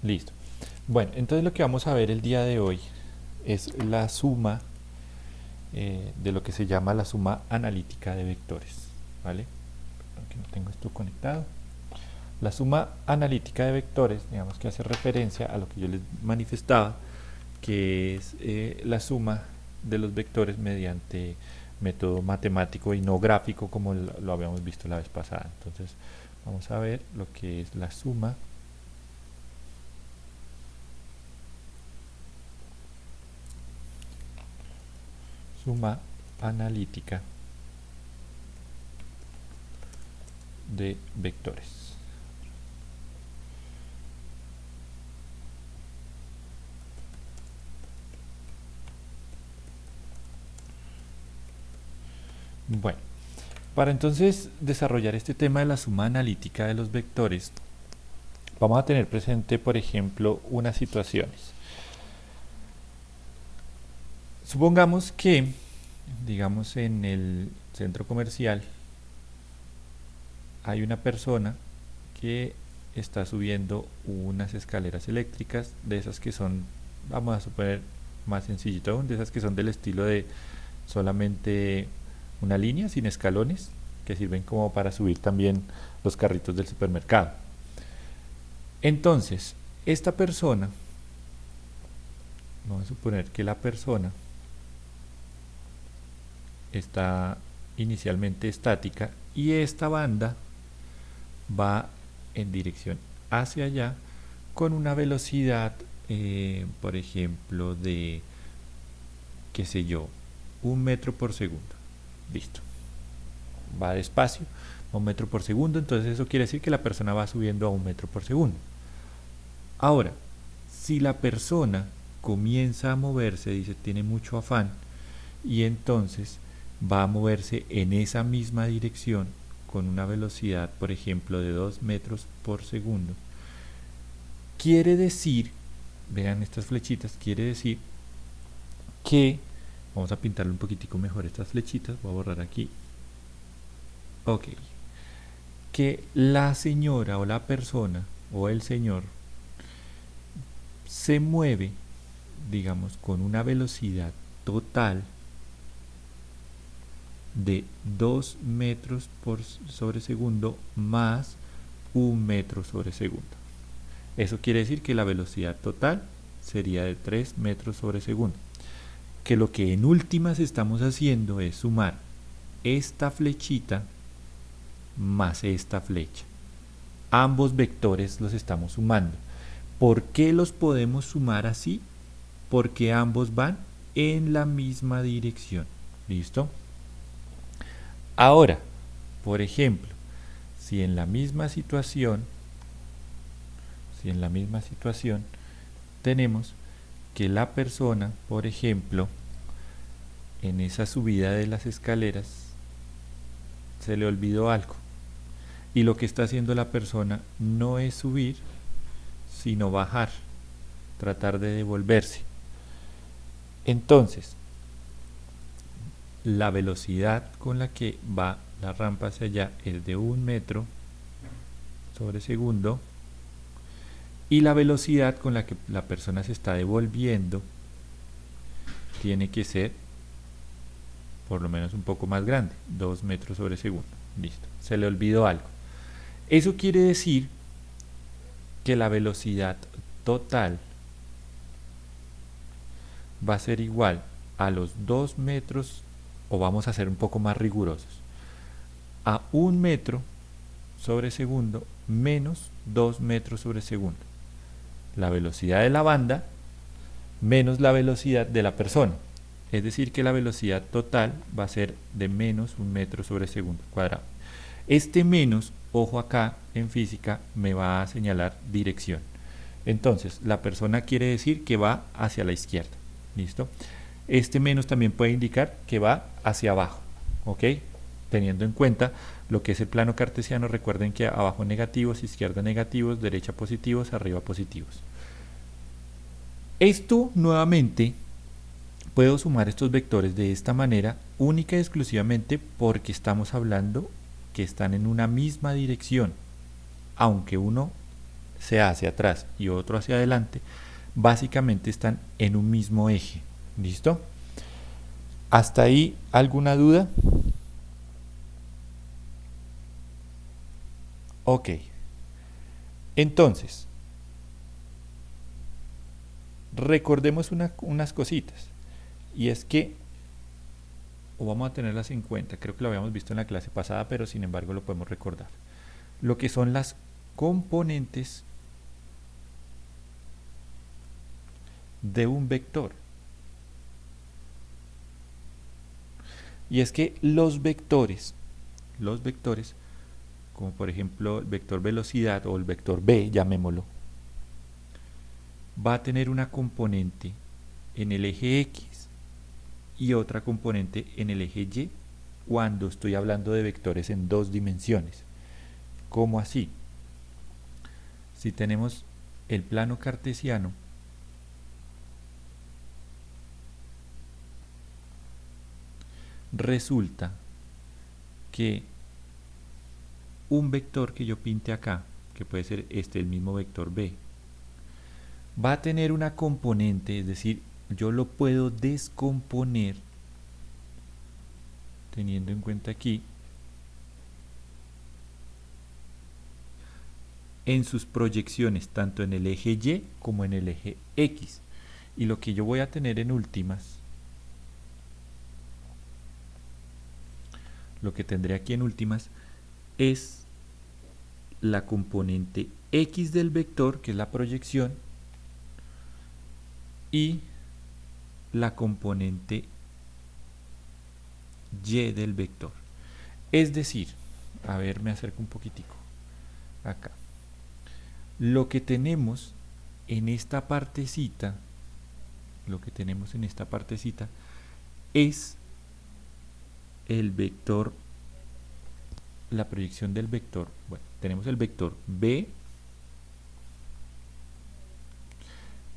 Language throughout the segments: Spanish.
Listo. Bueno, entonces lo que vamos a ver el día de hoy es la suma de lo que se llama la suma analítica de vectores, ¿vale? Aquí no tengo esto conectado. La suma analítica de vectores, digamos que hace referencia a lo que yo les manifestaba, que es la suma de los vectores mediante método matemático y no gráfico como lo habíamos visto la vez pasada. Entonces vamos a ver lo que es la suma analítica de vectores. Bueno, para entonces desarrollar este tema de la suma analítica de los vectores, vamos a tener presente, por ejemplo, unas situaciones. Supongamos que, digamos, en el centro comercial hay una persona que está subiendo unas escaleras eléctricas, de esas que son, vamos a suponer más sencillito aún, de esas que son del estilo de solamente una línea sin escalones, que sirven como para subir también los carritos del supermercado. Entonces, esta persona, vamos a suponer que la persona está inicialmente estática y esta banda va en dirección hacia allá con una velocidad, por ejemplo, de, qué sé yo, 1 metro por segundo. Listo. Va despacio, a 1 metro por segundo, entonces eso quiere decir que la persona va subiendo a 1 metro por segundo. Ahora, si la persona comienza a moverse, dice, tiene mucho afán, y entonces va a moverse en esa misma dirección con una velocidad, por ejemplo, de 2 metros por segundo, quiere decir, vean estas flechitas, quiere decir que, vamos a pintarle un poquitico mejor estas flechitas, voy a borrar aquí, ok, que la señora o la persona o el señor se mueve, digamos, con una velocidad total de 2 metros sobre segundo más 1 metro sobre segundo. Eso quiere decir que la velocidad total sería de 3 metros sobre segundo. Que lo que en últimas estamos haciendo es sumar esta flechita más esta flecha. Ambos vectores los estamos sumando. ¿Por qué los podemos sumar así? Porque ambos van en la misma dirección. ¿Listo? Ahora, por ejemplo, si en la misma situación tenemos que la persona, por ejemplo, en esa subida de las escaleras se le olvidó algo y lo que está haciendo la persona no es subir sino bajar, tratar de devolverse. Entonces, la velocidad con la que va la rampa hacia allá es de 1 metro sobre segundo y la velocidad con la que la persona se está devolviendo tiene que ser por lo menos un poco más grande, 2 metros sobre segundo. Listo, se le olvidó algo. Eso quiere decir que la velocidad total va a ser igual a los 2 metros, o vamos a ser un poco más rigurosos, a 1 metro sobre segundo menos 2 metros sobre segundo. La velocidad de la banda menos la velocidad de la persona. Es decir, que la velocidad total va a ser de menos 1 metro sobre segundo cuadrado. Este menos, ojo acá en física, me va a señalar dirección. Entonces, la persona quiere decir que va hacia la izquierda. ¿Listo? Este menos también puede indicar que va hacia abajo. ¿Ok? Teniendo en cuenta lo que es el plano cartesiano, recuerden que abajo negativos, izquierda negativos, derecha positivos, arriba positivos. Esto nuevamente puedo sumar estos vectores de esta manera única y exclusivamente porque estamos hablando que están en una misma dirección, aunque uno sea hacia atrás y otro hacia adelante, básicamente están en un mismo eje. ¿Listo? ¿Hasta ahí alguna duda? Ok. Entonces, recordemos unas cositas. Y es que, o vamos a tenerlas en cuenta, creo que lo habíamos visto en la clase pasada, pero sin embargo lo podemos recordar. Lo que son las componentes de un vector. Y es que los vectores, como por ejemplo el vector velocidad o el vector b, llamémoslo, va a tener una componente en el eje X y otra componente en el eje Y cuando estoy hablando de vectores en dos dimensiones. ¿Cómo así? Si tenemos el plano cartesiano, resulta que un vector que yo pinte acá, que puede ser el mismo vector B, va a tener una componente, es decir, yo lo puedo descomponer teniendo en cuenta aquí en sus proyecciones tanto en el eje Y como en el eje X. Y lo que yo voy a tener en últimas, lo que tendré aquí en últimas es la componente X del vector, que es la proyección, y la componente Y del vector. Es decir, a ver, me acerco un poquitico acá. Lo que tenemos en esta partecita, es el vector, la proyección del vector. Bueno, tenemos el vector B,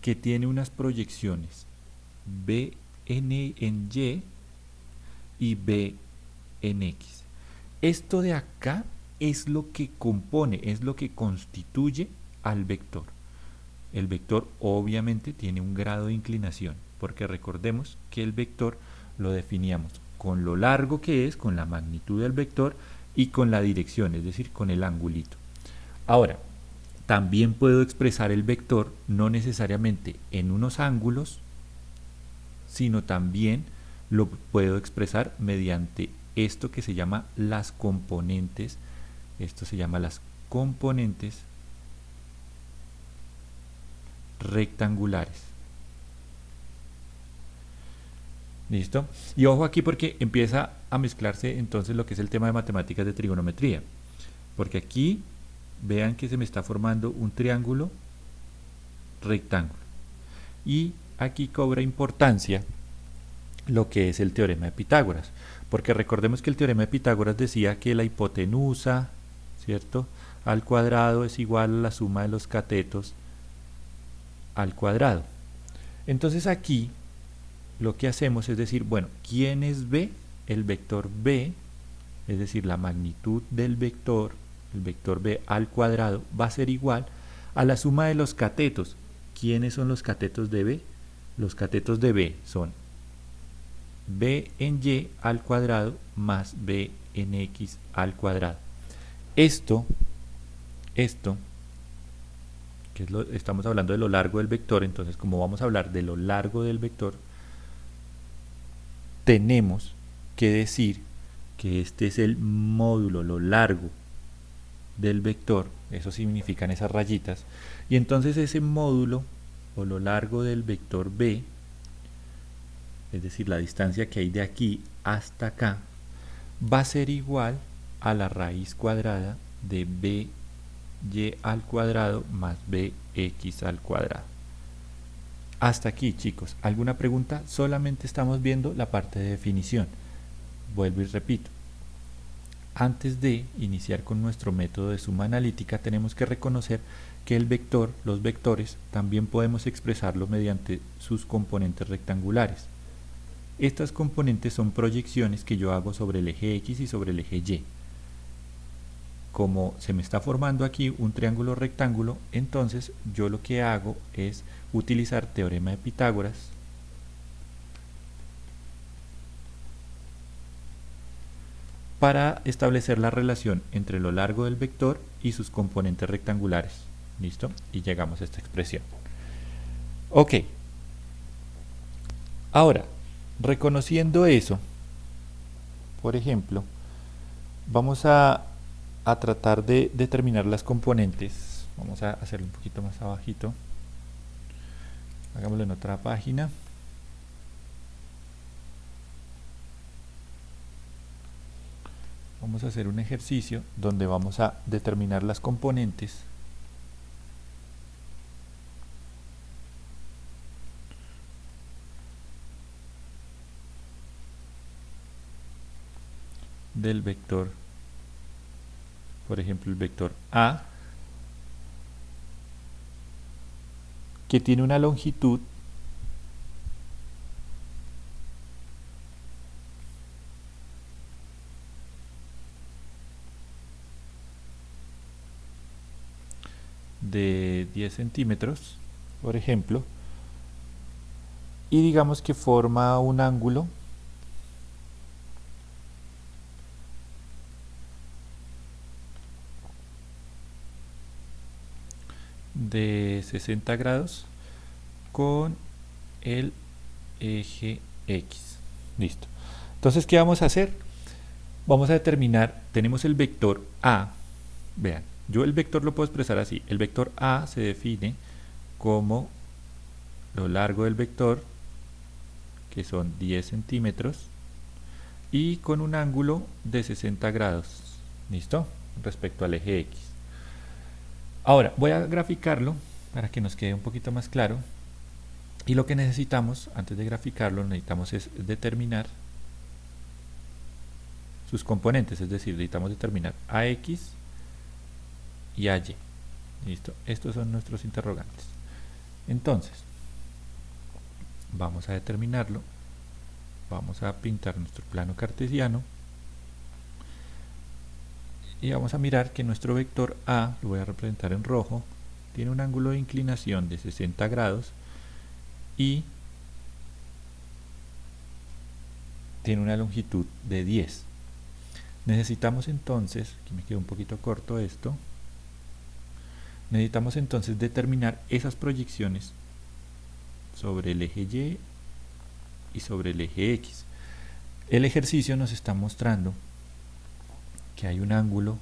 que tiene unas proyecciones B en Y y B en X. Esto de acá es lo que compone, es lo que constituye al vector. El vector obviamente tiene un grado de inclinación, porque recordemos que el vector lo definíamos con lo largo que es, con la magnitud del vector y con la dirección, es decir, con el angulito. Ahora, también puedo expresar el vector no necesariamente en unos ángulos, sino también lo puedo expresar mediante esto que se llama las componentes. Esto se llama las componentes rectangulares. ¿Listo? Y ojo aquí porque empieza a mezclarse entonces lo que es el tema de matemáticas de trigonometría. Porque aquí vean que se me está formando un triángulo rectángulo. Y aquí cobra importancia lo que es el teorema de Pitágoras. Porque recordemos que el teorema de Pitágoras decía que la hipotenusa, ¿cierto?, al cuadrado es igual a la suma de los catetos al cuadrado. Entonces aquí lo que hacemos es decir, bueno, ¿quién es B? El vector B, es decir, la magnitud del vector, el vector B al cuadrado, va a ser igual a la suma de los catetos. ¿Quiénes son los catetos de B? Los catetos de B son B en Y al cuadrado más B en X al cuadrado. Esto, que es estamos hablando de lo largo del vector, entonces como vamos a hablar de lo largo del vector, tenemos que decir que este es el módulo, lo largo del vector, eso significan esas rayitas, y entonces ese módulo o lo largo del vector B, es decir, la distancia que hay de aquí hasta acá, va a ser igual a la raíz cuadrada de BY al cuadrado más BX al cuadrado. Hasta aquí, chicos, ¿alguna pregunta? Solamente estamos viendo la parte de definición. Vuelvo y repito. Antes de iniciar con nuestro método de suma analítica, tenemos que reconocer que el vector, los vectores, también podemos expresarlos mediante sus componentes rectangulares. Estas componentes son proyecciones que yo hago sobre el eje X y sobre el eje Y. como se me está formando aquí un triángulo rectángulo, entonces yo lo que hago es utilizar teorema de Pitágoras para establecer la relación entre lo largo del vector y sus componentes rectangulares. ¿Listo? Y llegamos a esta expresión. Ok. Ahora, reconociendo eso, por ejemplo, vamos a tratar de determinar las componentes. Vamos a hacerlo un poquito más abajito. Hagámoslo en otra página. Vamos a hacer un ejercicio donde vamos a determinar las componentes del vector, por ejemplo el vector A, que tiene una longitud de 10 centímetros, por ejemplo, y digamos que forma un ángulo de 60 grados con el eje X. Listo. Entonces, ¿qué vamos a hacer? Vamos a determinar, tenemos el vector A. Vean, yo el vector lo puedo expresar así. El vector A se define como lo largo del vector, que son 10 centímetros, y con un ángulo de 60 grados. ¿Listo? Respecto al eje X. Ahora, voy a graficarlo para que nos quede un poquito más claro. Y lo que necesitamos, antes de graficarlo, necesitamos es determinar sus componentes, es decir, necesitamos determinar AX y AY. ¿Listo? Estos son nuestros interrogantes. Entonces, vamos a determinarlo. Vamos a pintar nuestro plano cartesiano. Y vamos a mirar que nuestro vector A, lo voy a representar en rojo, tiene un ángulo de inclinación de 60 grados y tiene una longitud de 10. Necesitamos entonces, aquí me quedó un poquito corto esto, necesitamos entonces determinar esas proyecciones sobre el eje Y y sobre el eje X. El ejercicio nos está mostrando que hay un ángulo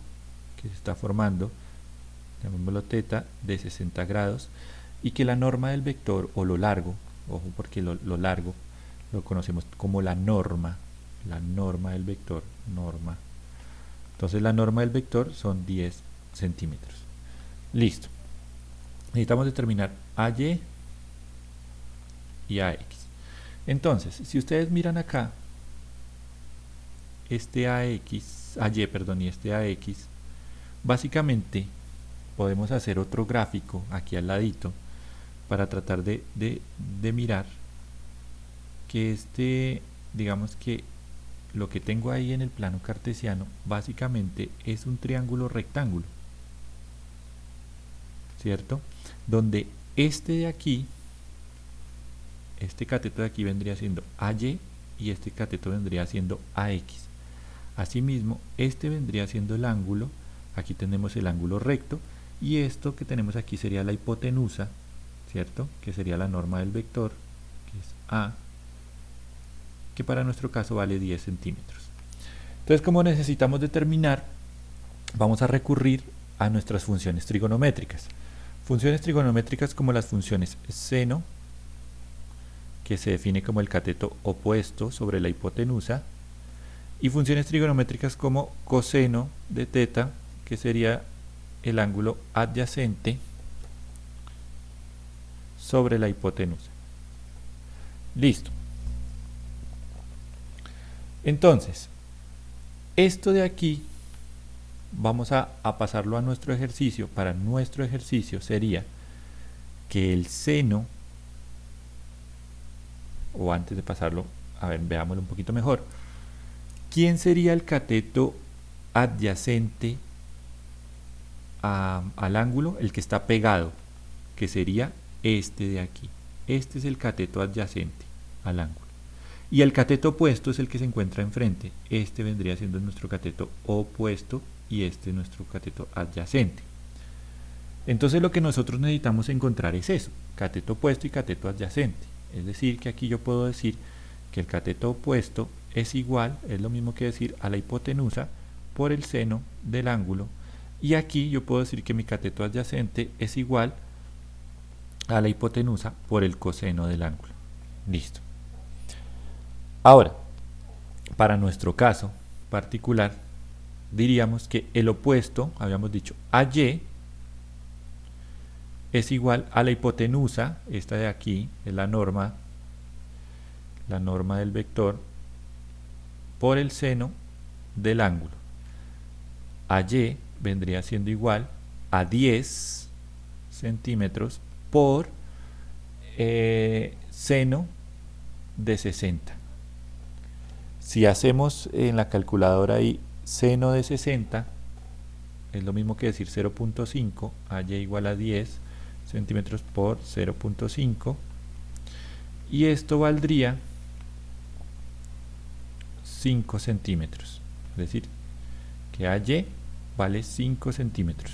que se está formando, llamémoslo θ, de 60 grados, y que la norma del vector, o lo largo, ojo porque lo largo lo conocemos como la norma del vector, norma. Entonces la norma del vector son 10 centímetros. Listo. Necesitamos determinar AY y AX. Entonces, si ustedes miran acá, este AY, perdón, y este AX, básicamente podemos hacer otro gráfico aquí al ladito para tratar de mirar que digamos que lo que tengo ahí en el plano cartesiano básicamente es un triángulo rectángulo, ¿cierto? Donde este de aquí, este cateto de aquí vendría siendo AY y este cateto vendría siendo AX. Asimismo, este vendría siendo el ángulo, aquí tenemos el ángulo recto, y esto que tenemos aquí sería la hipotenusa, ¿cierto? Que sería la norma del vector, que es A, que para nuestro caso vale 10 centímetros. Entonces, como necesitamos determinar, vamos a recurrir a nuestras funciones trigonométricas. Funciones trigonométricas como las funciones seno, que se define como el cateto opuesto sobre la hipotenusa, y funciones trigonométricas como coseno de θ, que sería el ángulo adyacente sobre la hipotenusa. Listo. Entonces, esto de aquí vamos a pasarlo a nuestro ejercicio. Para nuestro ejercicio sería que el seno, o antes de pasarlo, a ver, veámoslo un poquito mejor. ¿Quién sería el cateto adyacente al ángulo el que está pegado, que sería este de aquí. Este es el cateto adyacente al ángulo. Y el cateto opuesto es el que se encuentra enfrente. Este vendría siendo nuestro cateto opuesto y este es nuestro cateto adyacente. Entonces lo que nosotros necesitamos encontrar es eso, cateto opuesto y cateto adyacente. Es decir, que aquí yo puedo decir que el cateto opuesto es igual, es lo mismo que decir a la hipotenusa por el seno del ángulo. Y aquí yo puedo decir que mi cateto adyacente es igual a la hipotenusa por el coseno del ángulo. Listo. Ahora, para nuestro caso particular, diríamos que el opuesto, habíamos dicho AY, es igual a la hipotenusa, esta de aquí es la norma del vector, por el seno del ángulo. AY vendría siendo igual a 10 centímetros por seno de 60. Si hacemos en la calculadora ahí seno de 60, es lo mismo que decir 0.5, AY igual a 10 centímetros por 0.5, y esto valdría 5 centímetros, es decir, que AY vale 5 centímetros.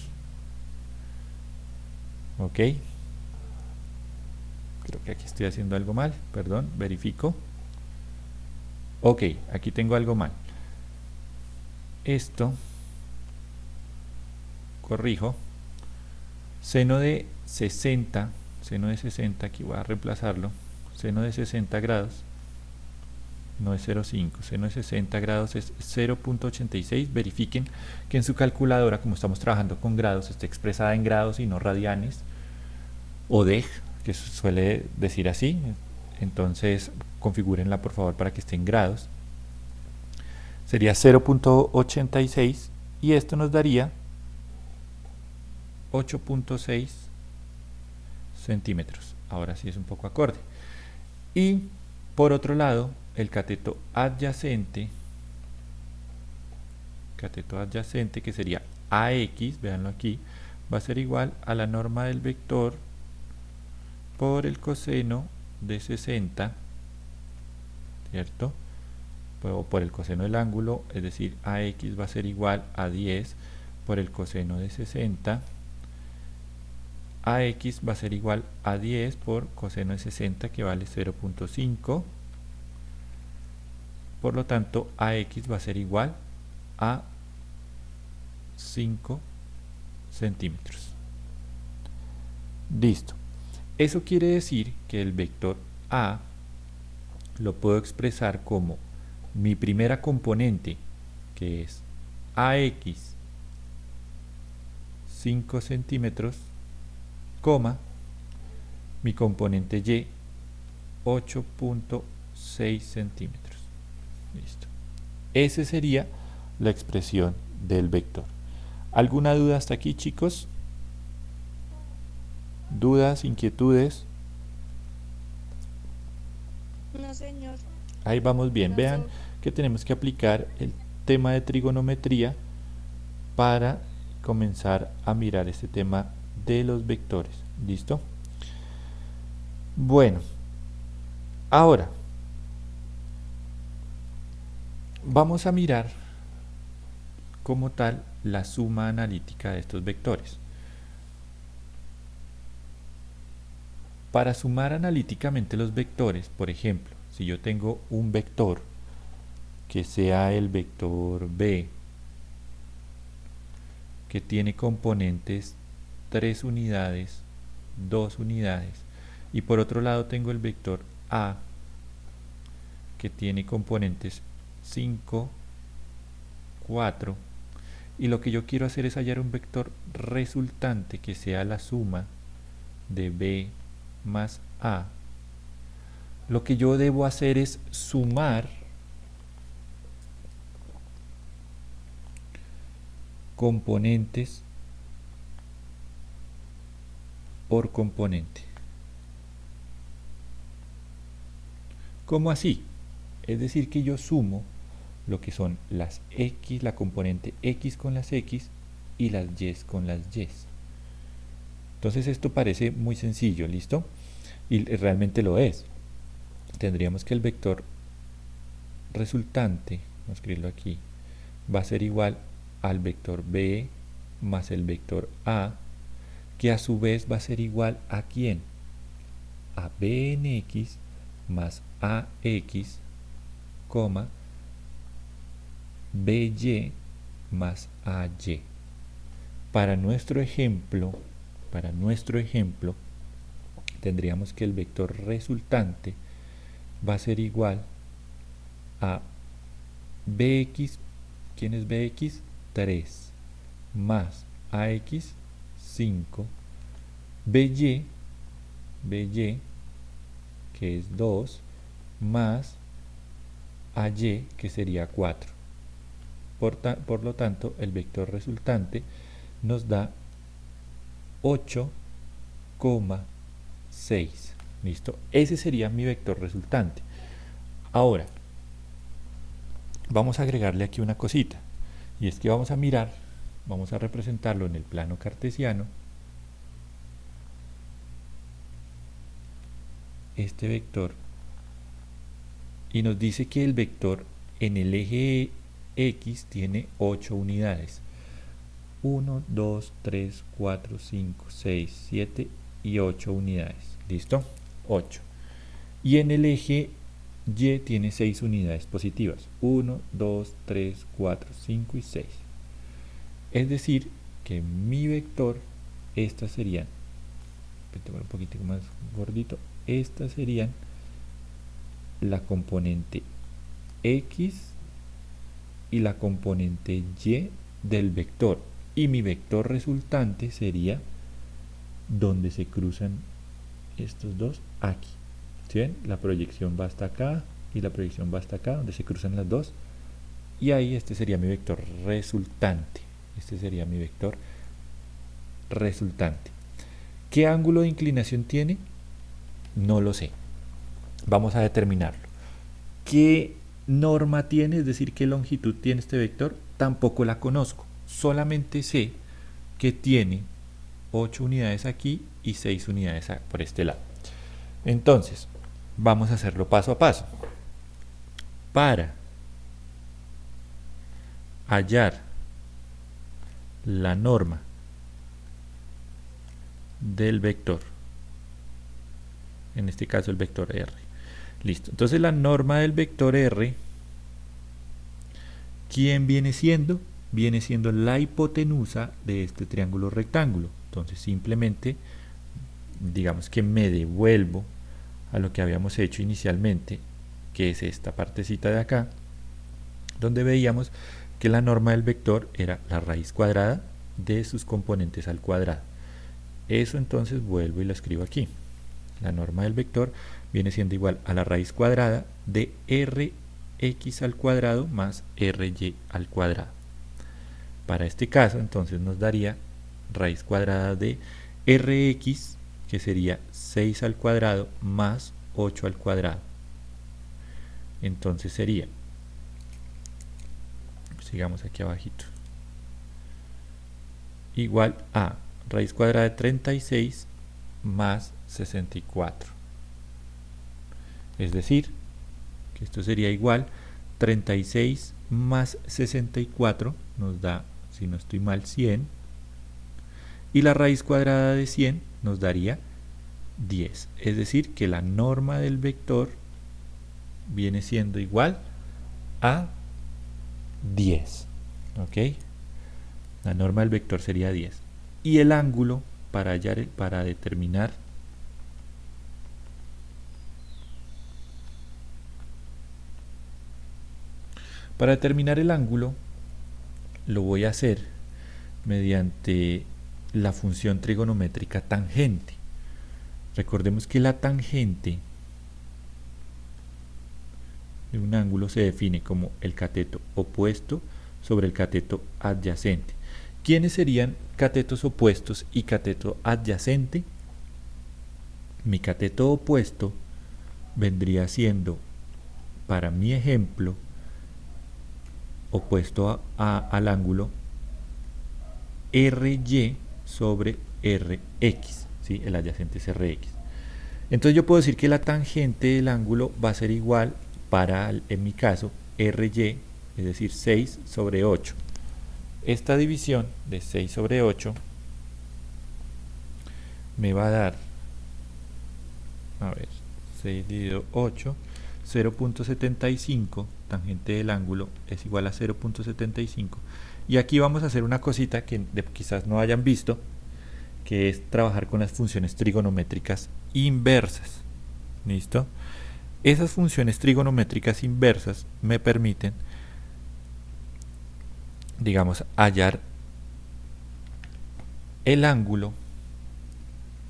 Ok, creo que aquí estoy haciendo algo mal, perdón, verifico. Ok, aquí tengo algo mal. Esto, corrijo, seno de 60, aquí voy a reemplazarlo, seno de 60 grados, no es 0,5, seno de 60 grados es 0.86, verifiquen que en su calculadora, como estamos trabajando con grados, esté expresada en grados y no radianes, o deg, que suele decir así, entonces configúrenla por favor para que esté en grados. Sería 0.86 y esto nos daría 8.6 centímetros. Ahora sí es un poco acorde. Y por otro lado, el cateto adyacente que sería AX, véanlo aquí, va a ser igual a la norma del vector por el coseno de 60, ¿cierto? O por el coseno del ángulo, es decir, AX va a ser igual a 10 por el coseno de 60. AX va a ser igual a 10 por coseno de 60, que vale 0.5. Por lo tanto, AX va a ser igual a 5 centímetros. Listo. Eso quiere decir que el vector A lo puedo expresar como mi primera componente, que es AX 5 centímetros, coma, mi componente Y 8.6 centímetros. Listo. Esa sería la expresión del vector. ¿Alguna duda hasta aquí, chicos? ¿Dudas, inquietudes? No, señor. Ahí vamos bien. No, Vean que tenemos que aplicar el tema de trigonometría para comenzar a mirar este tema de los vectores. ¿Listo? Bueno, ahora vamos a mirar como tal la suma analítica de estos vectores. Para sumar analíticamente los vectores, por ejemplo, si yo tengo un vector que sea el vector B, que tiene componentes 3 unidades, 2 unidades, y por otro lado tengo el vector A, que tiene componentes 5, 4, y lo que yo quiero hacer es hallar un vector resultante que sea la suma de B más A. Lo que yo debo hacer es sumar componentes por componente. ¿Cómo así? Es decir, que yo sumo lo que son las X, la componente X con las X, y las y con las y. Entonces esto parece muy sencillo, ¿listo? Y realmente lo es. Tendríamos que el vector resultante, vamos a escribirlo aquí, va a ser igual al vector b más el vector a, que a su vez va a ser igual a ¿quién? A b en x más ax, by más ay. Para nuestro ejemplo, tendríamos que el vector resultante va a ser igual a bx, ¿quién es bx? 3, más ax, 5, by, que es 2, más ay, que sería 4. Por lo tanto, el vector resultante nos da 8,6. ¿Listo? Ese sería mi vector resultante. Ahora, vamos a agregarle aquí una cosita. Y es que vamos a mirar, vamos a representarlo en el plano cartesiano. Este vector. Y nos dice que el vector en el eje X tiene 8 unidades. 1, 2, 3, 4, 5, 6, 7 y 8 unidades. ¿Listo? 8. Y en el eje Y tiene 6 unidades positivas. 1, 2, 3, 4, 5 y 6. Es decir, que mi vector, estas serían, un poquito más gordito, estas serían la componente X y la componente Y del vector. Y mi vector resultante sería donde se cruzan estos dos aquí. ¿Sí ven? La proyección va hasta acá y la proyección va hasta acá, donde se cruzan las dos. Y ahí este sería mi vector resultante. Este sería mi vector resultante. ¿Qué ángulo de inclinación tiene? No lo sé. Vamos a determinarlo. ¿Qué norma tiene? Es decir, ¿qué longitud tiene este vector? Tampoco la conozco. Solamente sé que tiene 8 unidades aquí y 6 unidades por este lado. Entonces, vamos a hacerlo paso a paso. Para hallar la norma del vector, en este caso el vector R. Listo. Entonces la norma del vector R, ¿quién viene siendo? Viene siendo la hipotenusa de este triángulo rectángulo. Entonces simplemente, digamos que me devuelvo a lo que habíamos hecho inicialmente, que es esta partecita de acá, donde veíamos que la norma del vector era la raíz cuadrada de sus componentes al cuadrado. Eso entonces vuelvo y lo escribo aquí. La norma del vector viene siendo igual a la raíz cuadrada de rx al cuadrado más ry al cuadrado. Para este caso entonces nos daría raíz cuadrada de rx, que sería 6 al cuadrado más 8 al cuadrado. Entonces sería, sigamos aquí abajito, igual a raíz cuadrada de 36 más 64. Es decir, que esto sería igual 36 más 64 nos da, si no estoy mal, 100. Y la raíz cuadrada de 100 nos daría 10. Es decir, que la norma del vector viene siendo igual a 10. ¿Ok? La norma del vector sería 10. Y el ángulo para determinar el ángulo lo voy a hacer mediante la función trigonométrica tangente. Recordemos que la tangente de un ángulo se define como el cateto opuesto sobre el cateto adyacente. ¿Quiénes serían catetos opuestos y cateto adyacente? Mi cateto opuesto vendría siendo, para mi ejemplo, opuesto al ángulo RY sobre RX, ¿sí? El adyacente es RX. Entonces yo puedo decir que la tangente del ángulo va a ser igual para, en mi caso, RY, es decir, 6 sobre 8. Esta división de 6 sobre 8 me va a dar, a ver, 6 dividido 8, 0.75, tangente del ángulo es igual a 0.75. Y aquí vamos a hacer una cosita que quizás no hayan visto, que es trabajar con las funciones trigonométricas inversas. ¿Listo? Esas funciones trigonométricas inversas me permiten, digamos, hallar el ángulo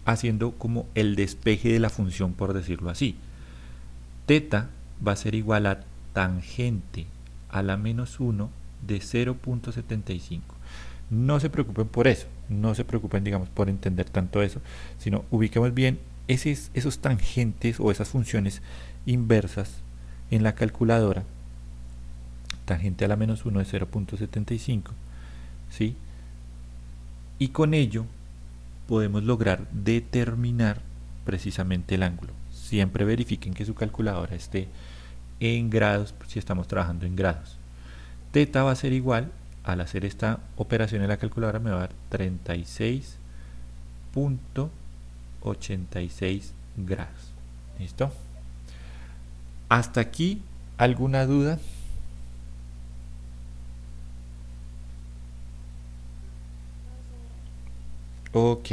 haciendo como el despeje de la función, por decirlo así. Teta va a ser igual a tangente a la menos 1 de 0.75. No se preocupen por eso, no se preocupen, digamos, por entender tanto eso, sino ubiquemos bien esos tangentes o esas funciones inversas en la calculadora. Tangente a la menos 1 de 0.75, ¿sí? Y con ello podemos lograr determinar precisamente el ángulo. Siempre verifiquen que su calculadora esté en grados, si estamos trabajando en grados. Teta va a ser igual, al hacer esta operación en la calculadora me va a dar 36.86 grados. ¿Listo? Hasta aquí, ¿alguna duda? Ok.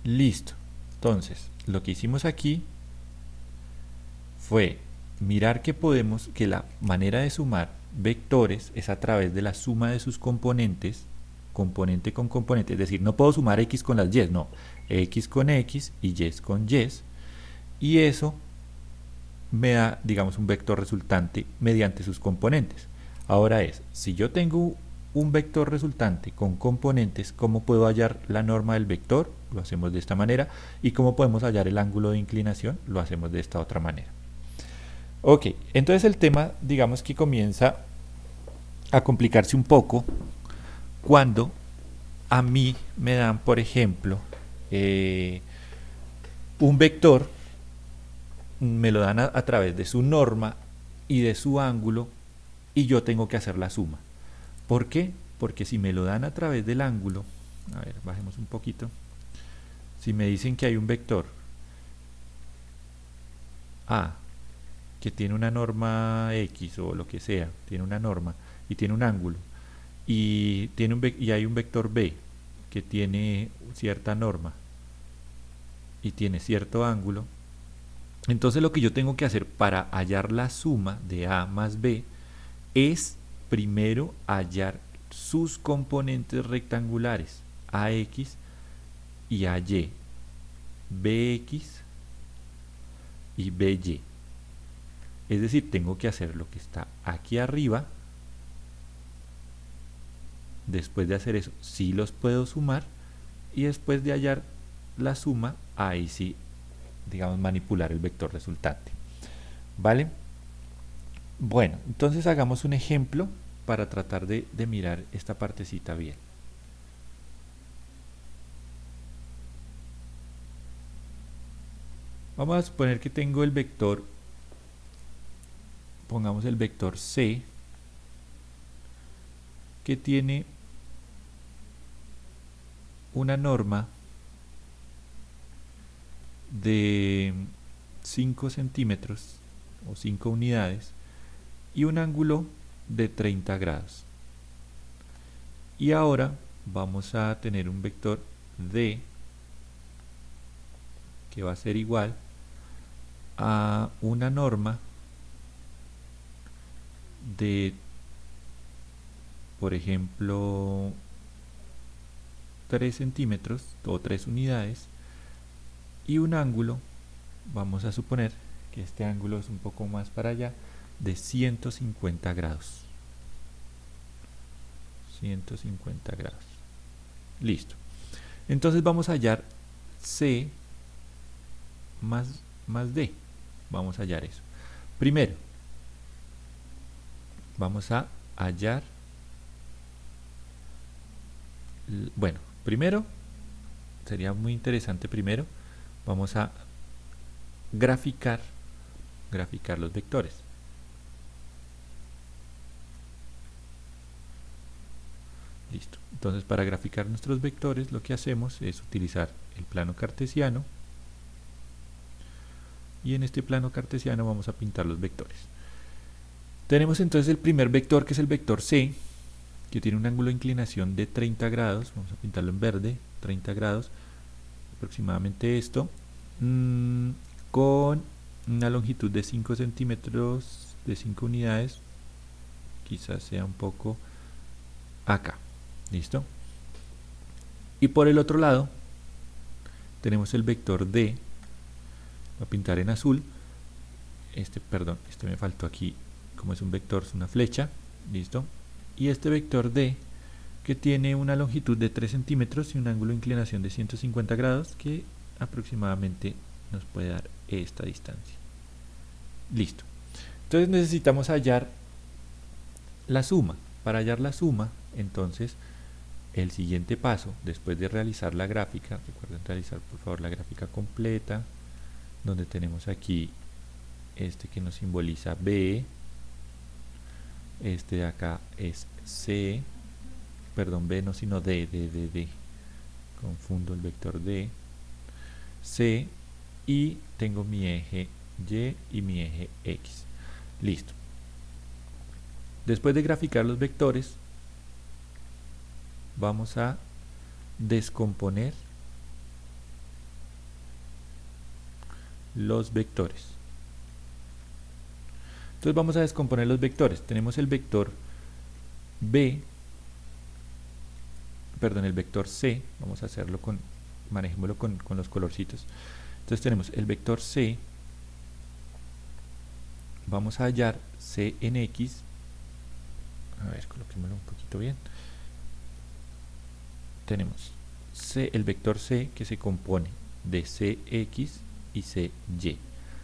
Listo. Entonces, lo que hicimos aquí fue mirar que la manera de sumar vectores es a través de la suma de sus componentes, componente con componente, es decir, no puedo sumar x con las y, no, x con x y con y eso me da, digamos, un vector resultante mediante sus componentes. Ahora si yo tengo un vector resultante con componentes, ¿cómo puedo hallar la norma del vector? Lo hacemos de esta manera. ¿Y cómo podemos hallar el ángulo de inclinación? Lo hacemos de esta otra manera. Ok, entonces el tema, digamos que comienza a complicarse un poco cuando a mí me dan, por ejemplo, un vector, me lo dan a través de su norma y de su ángulo, y yo tengo que hacer la suma. ¿Por qué? Porque si me lo dan a través del ángulo, a ver, bajemos un poquito. Si me dicen que hay un vector A que tiene una norma X o lo que sea, tiene una norma y tiene un ángulo, y hay un vector B que tiene cierta norma y tiene cierto ángulo, entonces lo que yo tengo que hacer para hallar la suma de A más B es primero hallar sus componentes rectangulares, AX y AY, BX y BY. Es decir, tengo que hacer lo que está aquí arriba. Después de hacer eso, sí los puedo sumar, y después de hallar la suma, ahí sí, digamos, manipular el vector resultante. ¿Vale? Bueno, entonces hagamos un ejemplo para tratar de mirar esta partecita bien. Vamos a suponer que tengo el vector, pongamos el vector C, que tiene una norma de 5 centímetros o 5 unidades y un ángulo de 30 grados. Y ahora vamos a tener un vector D que va a ser igual a una norma de, por ejemplo, 3 centímetros o 3 unidades y un ángulo, vamos a suponer que este ángulo es un poco más para allá, de 150 grados. 150 grados. Listo. Entonces vamos a hallar C más D. Vamos a hallar eso. Primero, vamos a hallar, bueno, primero, sería muy interesante primero, vamos a graficar los vectores. Listo. Entonces, para graficar nuestros vectores, lo que hacemos es utilizar el plano cartesiano. Y en este plano cartesiano vamos a pintar los vectores. Tenemos entonces el primer vector, que es el vector C, que tiene un ángulo de inclinación de 30 grados. Vamos a pintarlo en verde, 30 grados, aproximadamente esto, con una longitud de 5 centímetros, de 5 unidades, quizás sea un poco acá. ¿Listo? Y por el otro lado tenemos el vector D. Voy a pintar en azul. Perdón, me faltó aquí. Como es un vector, es una flecha. ¿Listo? Y este vector D, que tiene una longitud de 3 centímetros y un ángulo de inclinación de 150 grados, que aproximadamente nos puede dar esta distancia. Listo. Entonces necesitamos hallar la suma. Para hallar la suma, entonces, el siguiente paso, después de realizar la gráfica, recuerden realizar por favor la gráfica completa, donde tenemos aquí que nos simboliza B, de acá es C, perdón, B no, sino D, confundo el vector D, C, y tengo mi eje Y y mi eje X. Listo. Después de graficar los vectores, vamos a descomponer los vectores. Entonces vamos a descomponer los vectores. Tenemos el vector B, perdón, el vector C. Vamos a hacerlo manejémoslo con los colorcitos. Entonces tenemos el vector C. Vamos a hallar C en X. A ver, coloquémoslo un poquito bien. Tenemos el vector C, que se compone de Cx y Cy.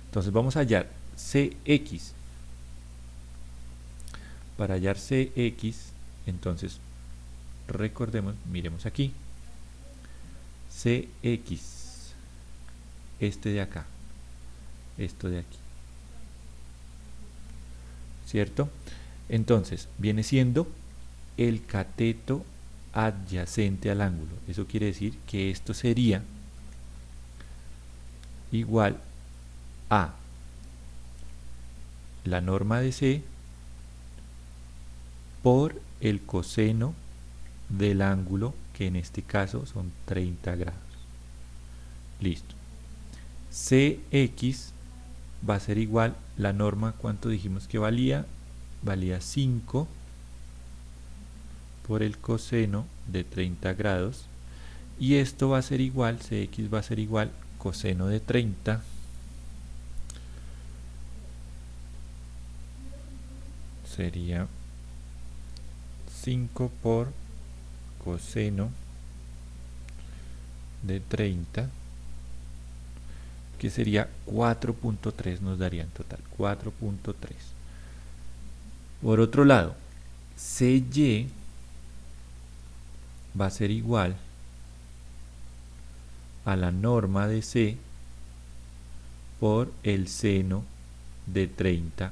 Entonces vamos a hallar Cx. Para hallar Cx, entonces recordemos, miremos aquí. Cx, de acá, esto de aquí, ¿cierto? Entonces viene siendo el cateto adyacente al ángulo. Eso quiere decir que esto sería igual a la norma de C por el coseno del ángulo, que en este caso son 30 grados. Listo. Cx va a ser igual, la norma, ¿cuánto dijimos que valía? Valía 5 por el coseno de 30 grados, y esto va a ser igual, Cx va a ser igual coseno de 30 sería 5 por coseno de 30, que sería 4.3, nos daría en total 4.3. Por otro lado, Cy va a ser igual a la norma de C por el seno de 30,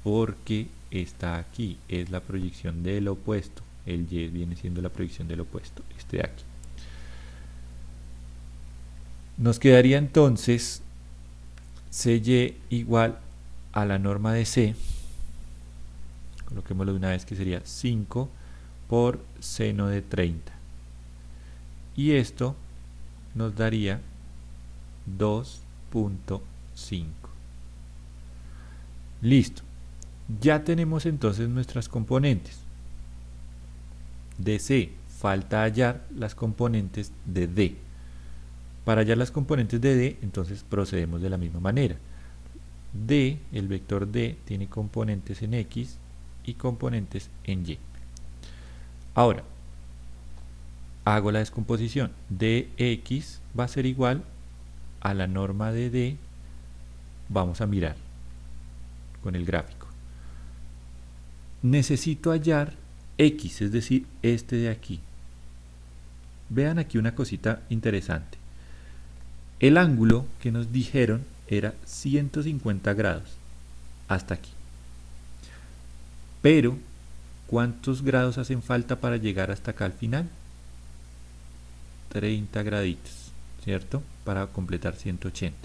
porque está aquí, es la proyección del opuesto. El Y viene siendo la proyección del opuesto, de aquí. Nos quedaría entonces Cy igual a la norma de C, coloquémoslo de una vez, que sería 5 por seno de 30, y esto nos daría 2.5. Listo. Ya tenemos entonces nuestras componentes de C. Falta hallar las componentes de D. Para hallar las componentes de D, entonces procedemos de la misma manera. D, el vector D, tiene componentes en X y componentes en Y. Ahora, hago la descomposición. Dx va a ser igual a la norma de D. Vamos a mirar con el gráfico. necesito hallar x, es decir, este de aquí. Vean aquí una cosita interesante. El ángulo que nos dijeron era 150 grados, hasta aquí. Pero, ¿cuántos grados hacen falta para llegar hasta acá al final? 30 graditos, ¿cierto? Para completar 180.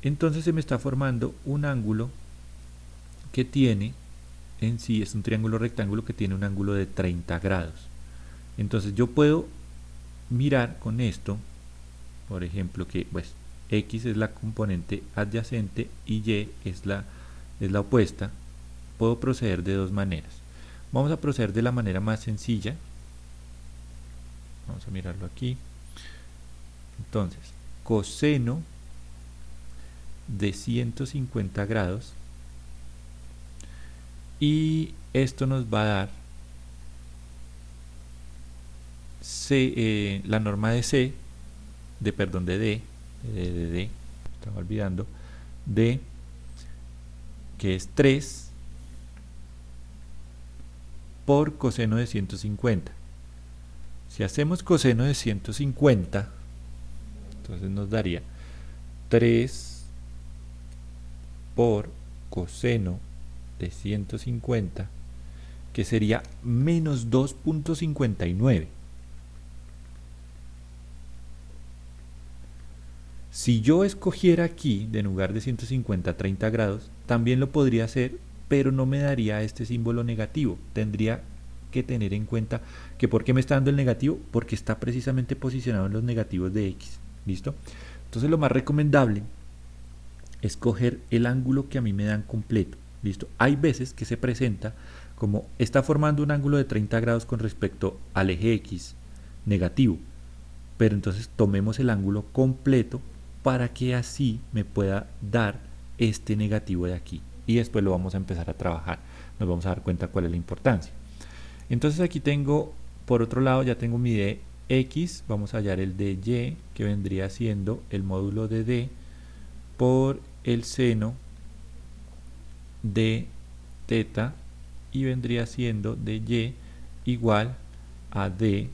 Entonces se me está formando un ángulo que tiene, en sí es un triángulo rectángulo que tiene un ángulo de 30 grados. Entonces yo puedo mirar con esto, por ejemplo, que pues x es la componente adyacente y y es la opuesta. Puedo proceder de dos maneras. Vamos a proceder de la manera más sencilla. Vamos a mirarlo aquí. Entonces, coseno de 150 grados, y esto nos va a dar C, la norma de C, de D, estaba olvidando, D, que es 3 por coseno de 150. Si hacemos coseno de 150, entonces nos daría 3 por coseno de 150, que sería menos 2.59. Si yo escogiera aquí, de en lugar de 150 a 30 grados, también lo podría hacer, pero no me daría este símbolo negativo. Tendría que tener en cuenta que ¿por qué me está dando el negativo? Porque está precisamente posicionado en los negativos de x. ¿Listo? Entonces lo más recomendable es coger el ángulo que a mí me dan completo. ¿Listo? Hay veces que se presenta como está formando un ángulo de 30 grados con respecto al eje x negativo, pero entonces tomemos el ángulo completo para que así me pueda dar este negativo de aquí, y después lo vamos a empezar a trabajar, nos vamos a dar cuenta cuál es la importancia. Entonces aquí tengo, por otro lado, ya tengo mi de x, vamos a hallar el de y, que vendría siendo el módulo de d por el seno de teta, y vendría siendo de y igual a d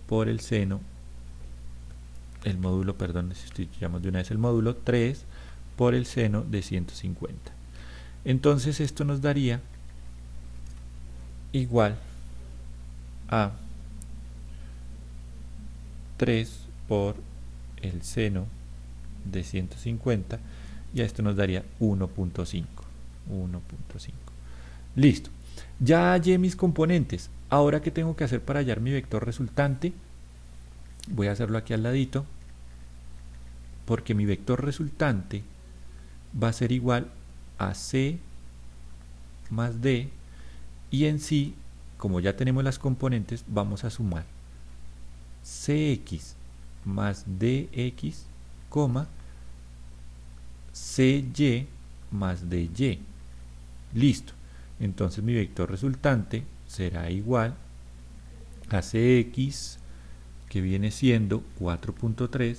por el seno, el módulo, perdón, sustituyamos de una vez el módulo, 3 por el seno de 150. Entonces esto nos daría igual a 3 por el seno de 150, y a esto nos daría 1.5. Listo. Ya hallé mis componentes. Ahora, ¿qué tengo que hacer para hallar mi vector resultante? Voy a hacerlo aquí al ladito, porque mi vector resultante va a ser igual a C más D, y en sí, como ya tenemos las componentes, vamos a sumar Cx más Dx, Cy más Dy. Listo. Entonces mi vector resultante será igual a Cx, que viene siendo 4.3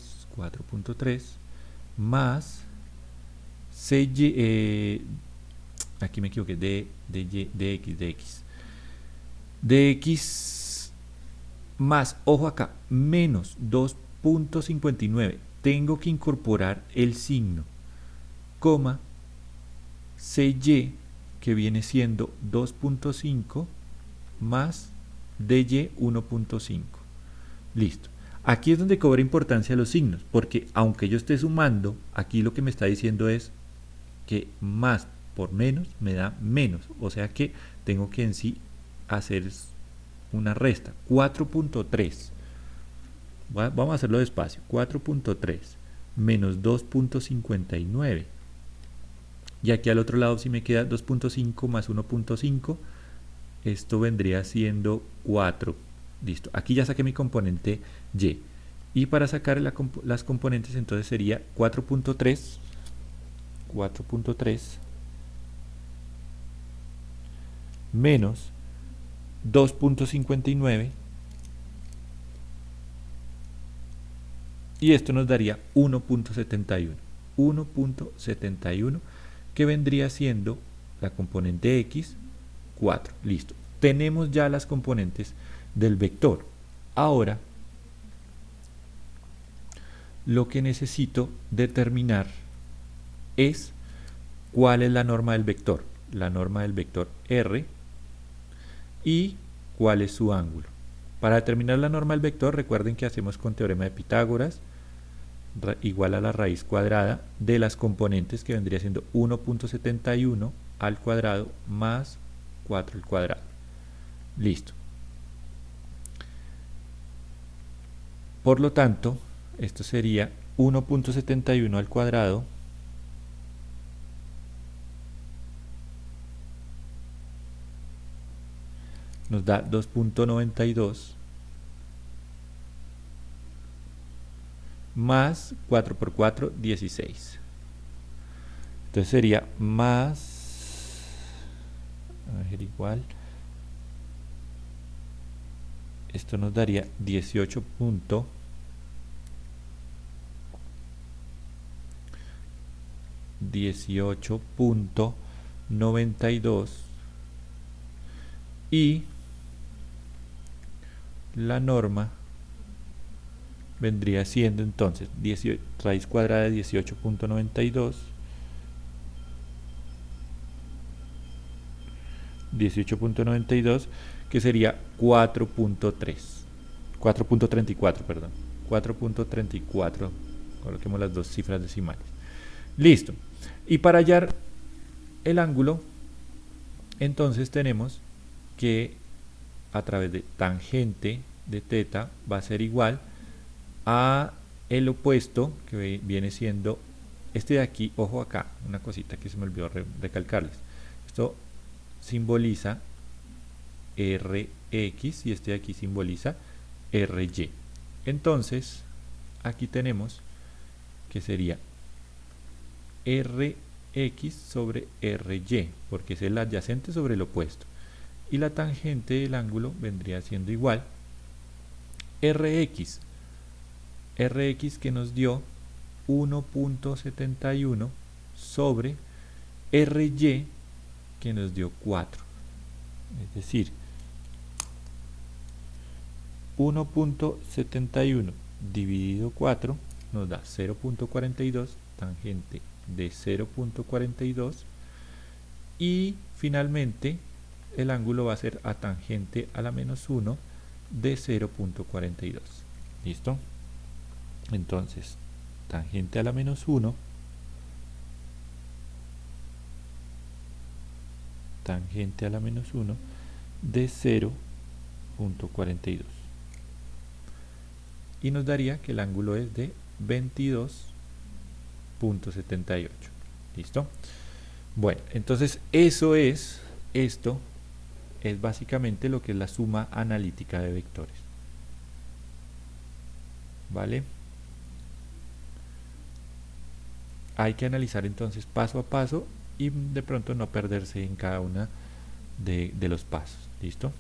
más Cy, aquí me equivoqué, dx más, ojo acá, menos 2.59, tengo que incorporar el signo, coma, Cy, que viene siendo 2.5 más dy 1.5. Listo. Aquí es donde cobra importancia los signos, porque aunque yo esté sumando, aquí lo que me está diciendo es que más por menos me da menos, o sea que tengo que en sí hacer una resta. 4.3, vamos a hacerlo despacio, 4.3 menos 2.59, y aquí al otro lado si me queda 2.5 más 1.5, esto vendría siendo 4. Listo, aquí ya saqué mi componente y, y para sacar las componentes entonces sería 4.3 menos 2.59, y esto nos daría 1.71, que vendría siendo la componente x 4. Listo. Tenemos ya las componentes del vector. Ahora, lo que necesito determinar es cuál es la norma del vector. La norma del vector R y cuál es su ángulo. Para determinar la norma del vector, recuerden que hacemos con teorema de Pitágoras igual a la raíz cuadrada de las componentes, que vendría siendo 1.71 al cuadrado más 4 al cuadrado. Listo. Por lo tanto, esto sería 1.71 al cuadrado nos da 2.92 más 4 por 4, 16. Entonces sería más, a ver, igual, esto nos daría 18.92 y la norma vendría siendo entonces raíz cuadrada de 18.92 que sería 4.34, perdón, 4.34, coloquemos las dos cifras decimales. Listo. Y para hallar el ángulo, entonces tenemos que a través de tangente de θ va a ser igual a el opuesto, que viene siendo este de aquí. Ojo acá, una cosita que se me olvidó recalcarles. Esto simboliza Rx y este de aquí simboliza Ry. Entonces, aquí tenemos que sería Rx sobre Ry, porque es el adyacente sobre el opuesto. Y la tangente del ángulo vendría siendo igual Rx que nos dio 1.71 sobre Ry que nos dio 4. Es decir, 1.71 dividido 4 nos da 0.42, tangente de 0.42, y finalmente el ángulo va a ser a tangente a la menos 1 de 0.42. ¿Listo? Entonces, tangente a la menos 1, tangente a la menos 1 de 0.42. Y nos daría que el ángulo es de 22.78. ¿Listo? Bueno, entonces esto es básicamente lo que es la suma analítica de vectores. ¿Vale? Hay que analizar entonces paso a paso y de pronto no perderse en cada una de los pasos. ¿Listo?